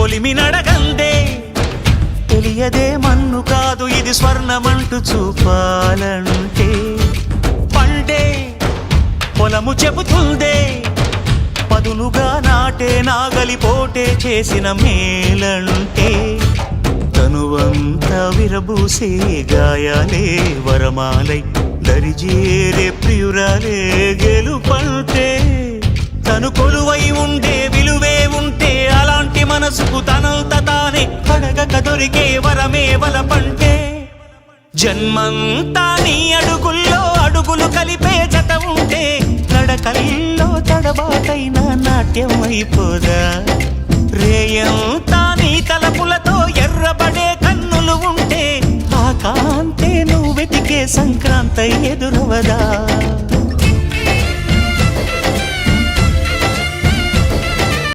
కొలిమి నడగందే తెలియదే మన్ను కాదు ఇది స్వర్ణమంటూ చూపాలంటే పండే పొలము చెబుతుందే పదునుగా నాటే నాగలిపోటే చేసిన మేలంటే తనువంతా విరబూసే గాయాలే వరమాలై దరిజేరే ప్రియురాలే గెలుపంటే తను కొలువై ఉండే విలువే ఉంటే అలాంటి మనసుకు తనంత తానే అడగక దొరికే వరమే వలపంటే జన్మంతా నీ అడుగుల్లో అడుగులు కలిపే జత ఉంటే నడకల్లో తడబాటైన నాట్యం అయిపోదా రేయంతా నీ తలపులతో ఎర్రబడే కన్నులు ఉంటే ఆ కాంతే నువ్వు వెతికే సంక్రాంతి ఎదురవదా